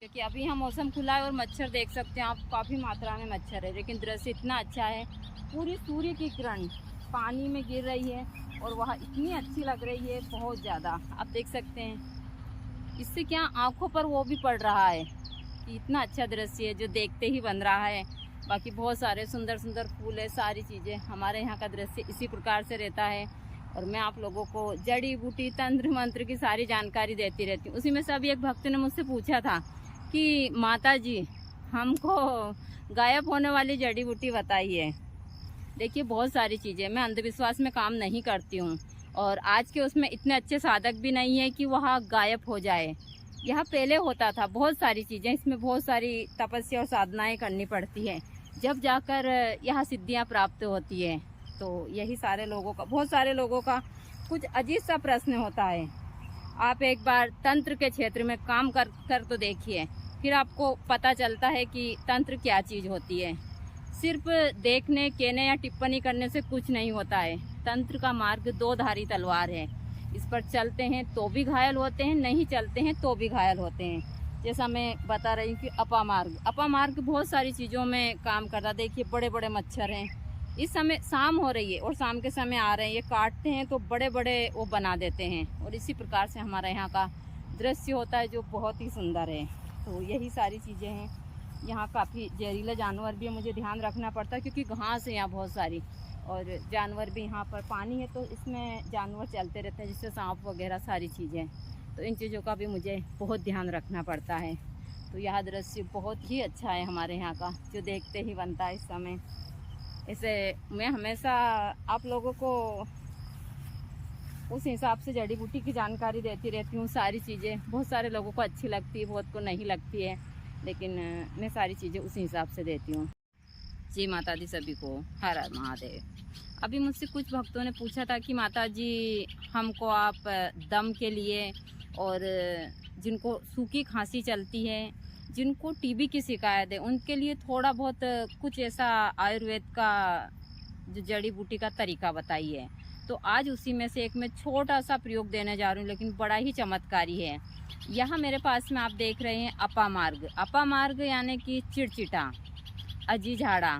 क्योंकि अभी यहाँ मौसम खुला है और मच्छर देख सकते हैं आप, काफ़ी मात्रा में मच्छर है। लेकिन दृश्य इतना अच्छा है, पूरी सूर्य की किरण पानी में गिर रही है और वह इतनी अच्छी लग रही है, बहुत ज़्यादा। आप देख सकते हैं, इससे क्या आंखों पर वो भी पड़ रहा है कि इतना अच्छा दृश्य है जो देखते ही बन रहा है। बाकी बहुत सारे सुंदर सुंदर फूल है, सारी चीज़ें। हमारे यहाँ का दृश्य इसी प्रकार से रहता है और मैं आप लोगों को जड़ी बूटी तंत्र मंत्र की सारी जानकारी देती रहती हूँ। उसी में से अभी एक भक्त ने मुझसे पूछा था कि माता जी हमको गायब होने वाली जड़ी बूटी बताइए। देखिए बहुत सारी चीज़ें, मैं अंधविश्वास में काम नहीं करती हूँ और आज के उसमें इतने अच्छे साधक भी नहीं है कि वह गायब हो जाए। यह पहले होता था, बहुत सारी चीज़ें, इसमें बहुत सारी तपस्या और साधनाएं करनी पड़ती है, जब जाकर यह सिद्धियाँ प्राप्त होती है। तो यही सारे लोगों का, बहुत सारे लोगों का कुछ अजीब सा प्रश्न होता है। आप एक बार तंत्र के क्षेत्र में काम कर तो देखिए, फिर आपको पता चलता है कि तंत्र क्या चीज़ होती है। सिर्फ देखने, कहने या टिप्पणी करने से कुछ नहीं होता है। तंत्र का मार्ग दो धारी तलवार है, इस पर चलते हैं तो भी घायल होते हैं, नहीं चलते हैं तो भी घायल होते हैं। जैसा मैं बता रही हूँ कि अपामार्ग बहुत सारी चीज़ों में काम करता। देखिए बड़े बड़े मच्छर हैं, इस समय शाम हो रही है और शाम के समय आ रहे हैं, ये काटते हैं तो बड़े बड़े वो बना देते हैं और इसी प्रकार से हमारे यहाँ का दृश्य होता है जो बहुत ही सुंदर है। तो यही सारी चीज़ें हैं। यहाँ काफ़ी जहरीला जानवर भी है, मुझे ध्यान रखना पड़ता है क्योंकि घास है यहाँ बहुत सारी और जानवर भी। यहाँ पर पानी है तो इसमें जानवर चलते रहते हैं, जिससे सांप वगैरह सारी चीज़ें, तो इन चीज़ों का भी मुझे बहुत ध्यान रखना पड़ता है। तो यह दृश्य बहुत ही अच्छा है हमारे यहाँ का, जो देखते ही बनता है इस समय। इसे मैं हमेशा आप लोगों को उस हिसाब से जड़ी बूटी की जानकारी देती रहती हूँ। सारी चीज़ें बहुत सारे लोगों को अच्छी लगती है, बहुत को नहीं लगती है, लेकिन मैं सारी चीज़ें उसी हिसाब से देती हूँ। जी माता दी सभी को, हर हर महादेव। अभी मुझसे कुछ भक्तों ने पूछा था कि माता जी हमको आप दम के लिए और जिनको सूखी खांसी चलती है, जिनको टीबी की शिकायत है, उनके लिए थोड़ा बहुत कुछ ऐसा आयुर्वेद का जो जड़ी बूटी का तरीका बताइए। तो आज उसी में से एक मैं छोटा सा प्रयोग देने जा रही हूँ, लेकिन बड़ा ही चमत्कारी है। यहाँ मेरे पास में आप देख रहे हैं अपामार्ग यानी कि चिड़चिटा, अजी झाड़ा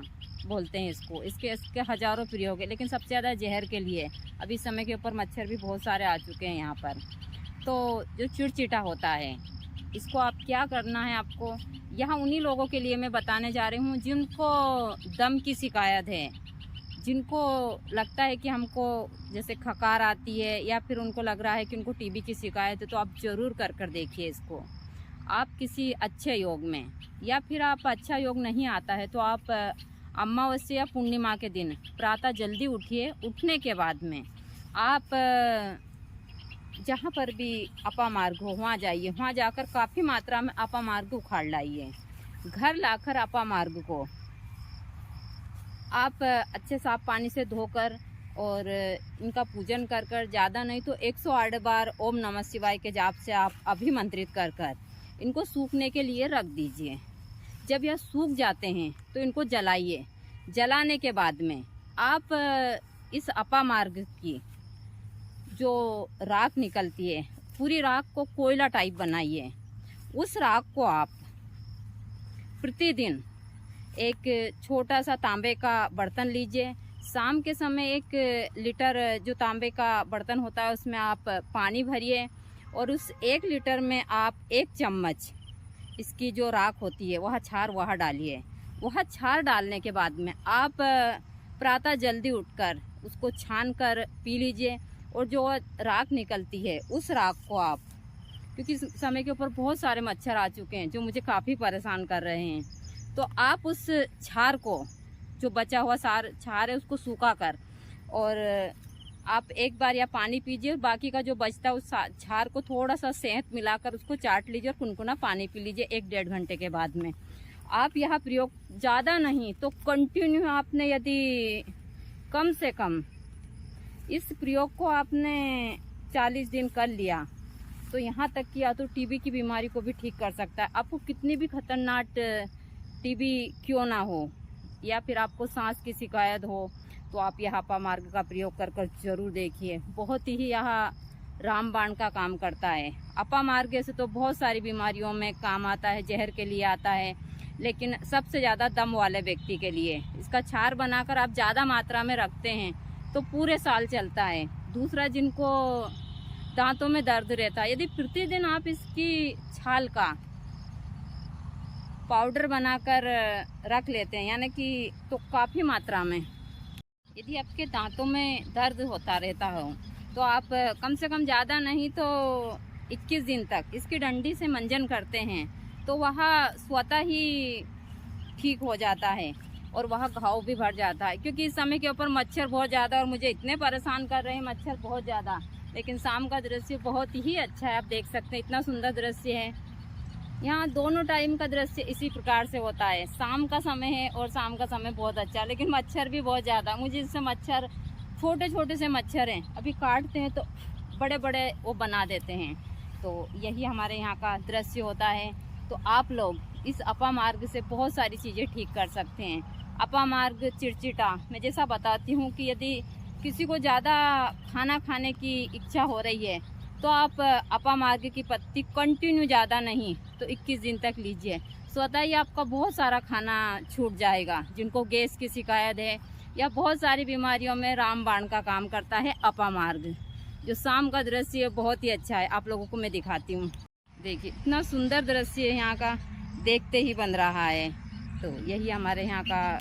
बोलते हैं इसको। इसके हजारों प्रयोग है, लेकिन सबसे ज़्यादा जहर के लिए। अभी समय के ऊपर मच्छर भी बहुत सारे आ चुके हैं यहाँ पर। तो जो चिड़चिटा होता है, इसको आप क्या करना है, आपको यहाँ उन्हीं लोगों के लिए मैं बताने जा रही हूँ जिनको दम की शिकायत है, जिनको लगता है कि हमको जैसे खकार आती है या फिर उनको लग रहा है कि उनको टीबी की शिकायत है। तो आप ज़रूर कर देखिए इसको। आप किसी अच्छे योग में, या फिर आप अच्छा योग नहीं आता है तो आप अमावस्या या पूर्णिमा के दिन प्रातः जल्दी उठिए। उठने के बाद में आप जहाँ पर भी अपामार्ग हो वहाँ जाइए, वहाँ जाकर काफ़ी मात्रा में अपामार्ग उखाड़ लाइए। घर लाकर अपामार्ग को आप अच्छे साफ पानी से धोकर और इनका पूजन कर ज़्यादा नहीं तो 108 बार ओम नमः शिवाय के जाप से आप अभिमंत्रित कर इनको सूखने के लिए रख दीजिए। जब यह सूख जाते हैं तो इनको जलाइए। जलाने के बाद में आप इस अपामार्ग की जो राख निकलती है, पूरी राख को कोयला टाइप बनाइए। उस राख को आप प्रतिदिन एक छोटा सा तांबे का बर्तन लीजिए। शाम के समय 1 लीटर जो तांबे का बर्तन होता है उसमें आप पानी भरिए और उस 1 लीटर में आप 1 चम्मच इसकी जो राख होती है वह डालिए। वह छार डालने के बाद में आप प्रातः जल्दी उठकर उसको छान कर पी लीजिए। और जो राख निकलती है उस राख को आप, क्योंकि समय के ऊपर बहुत सारे मच्छर आ चुके हैं जो मुझे काफ़ी परेशान कर रहे हैं, तो आप उस छार को, जो बचा हुआ छार है, उसको सूखा कर और आप एक बार या पानी पीजिए। बाकी का जो बचता है उस छार को थोड़ा सा शहद मिलाकर उसको चाट लीजिए और कुनकुना पानी पी लीजिए 1-1.5 घंटे के बाद में। आप यह प्रयोग ज़्यादा नहीं तो कंटिन्यू आपने, यदि कम से कम इस प्रयोग को आपने 40 दिन कर लिया तो यहाँ तक कि या तो टीबी की बीमारी को भी ठीक कर सकता है। आपको कितनी भी खतरनाक टीबी क्यों ना हो, या फिर आपको सांस की शिकायत हो, तो आप यह अपामार्ग का प्रयोग कर जरूर देखिए। बहुत ही यह रामबाण का काम करता है। अपामार्ग से तो बहुत सारी बीमारियों में काम आता है, जहर के लिए आता है, लेकिन सबसे ज़्यादा दम वाले व्यक्ति के लिए इसका छार बनाकर आप ज़्यादा मात्रा में रखते हैं तो पूरे साल चलता है। दूसरा, जिनको दांतों में दर्द रहता है, यदि प्रतिदिन आप इसकी छाल का पाउडर बनाकर रख लेते हैं, यानी कि तो काफ़ी मात्रा में, यदि आपके दांतों में दर्द होता रहता हो तो आप कम से कम ज़्यादा नहीं तो 21 दिन तक इसकी डंडी से मंजन करते हैं तो वह स्वतः ही ठीक हो जाता है और वह घाव भी भर जाता है। क्योंकि इस समय के ऊपर मच्छर बहुत ज़्यादा और मुझे इतने परेशान कर रहे हैं मच्छर बहुत ज़्यादा, लेकिन शाम का दृश्य बहुत ही अच्छा है। आप देख सकते हैं इतना सुंदर दृश्य है। यहाँ दोनों टाइम का दृश्य इसी प्रकार से होता है। शाम का समय है और शाम का समय बहुत अच्छा, लेकिन मच्छर भी बहुत ज़्यादा। मुझे इससे मच्छर, छोटे छोटे से मच्छर हैं, अभी काटते हैं तो बड़े बड़े वो बना देते हैं। तो यही हमारे यहाँ का दृश्य होता है। तो आप लोग इस अपामार्ग से बहुत सारी चीज़ें ठीक कर सकते हैं। अपामार्ग चिड़चिटा, मैं जैसा बताती हूँ कि यदि किसी को ज़्यादा खाना खाने की इच्छा हो रही है तो आप अपामार्ग की पत्ती कंटिन्यू, ज़्यादा नहीं तो 21 दिन तक लीजिए, स्वतः ही आपका बहुत सारा खाना छूट जाएगा। जिनको गैस की शिकायत है या बहुत सारी बीमारियों में रामबाण का काम करता है अपामार्ग। जो शाम का दृश्य है बहुत ही अच्छा है, आप लोगों को मैं दिखाती हूँ। देखिए इतना सुंदर दृश्य है यहाँ का, देखते ही बन रहा है। तो यही हमारे यहाँ का।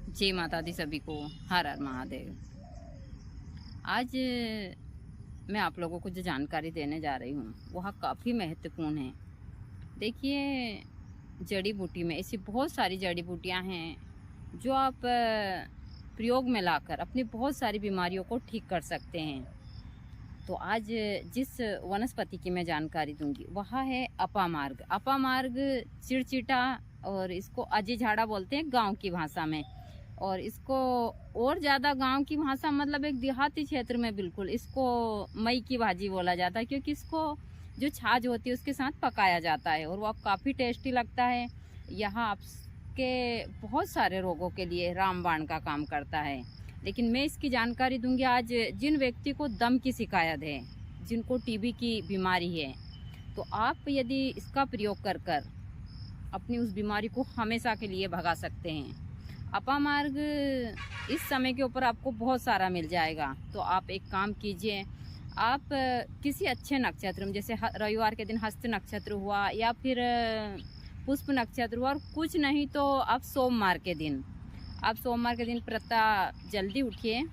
जय माता दी सभी को, हर हर महादेव। आज मैं आप लोगों को जो जानकारी देने जा रही हूँ वह काफ़ी महत्वपूर्ण है। देखिए, जड़ी बूटी में ऐसी बहुत सारी जड़ी बूटियाँ हैं जो आप प्रयोग में लाकर अपनी बहुत सारी बीमारियों को ठीक कर सकते हैं। तो आज जिस वनस्पति की मैं जानकारी दूंगी वह है अपामार्ग। अपामार्ग चिड़चिटा, और इसको अजीझाड़ा बोलते हैं गांव की भाषा में, और इसको और ज़्यादा गांव की भाषा मतलब एक देहाती क्षेत्र में बिल्कुल इसको मई की भाजी बोला जाता है, क्योंकि इसको जो छाछ होती है उसके साथ पकाया जाता है और वो काफ़ी टेस्टी लगता है। यहाँ आपके बहुत सारे रोगों के लिए रामबाण का काम करता है। लेकिन मैं इसकी जानकारी दूंगी आज जिन व्यक्ति को दम की शिकायत है, जिनको टीबी की बीमारी है, तो आप यदि इसका प्रयोग कर कर अपनी उस बीमारी को हमेशा के लिए भगा सकते हैं। अपामार्ग इस समय के ऊपर आपको बहुत सारा मिल जाएगा। तो आप एक काम कीजिए, आप किसी अच्छे नक्षत्र में, जैसे रविवार के दिन हस्त नक्षत्र हुआ या फिर पुष्प नक्षत्र हुआ, और कुछ नहीं तो आप सोमवार के दिन प्रातः जल्दी उठिए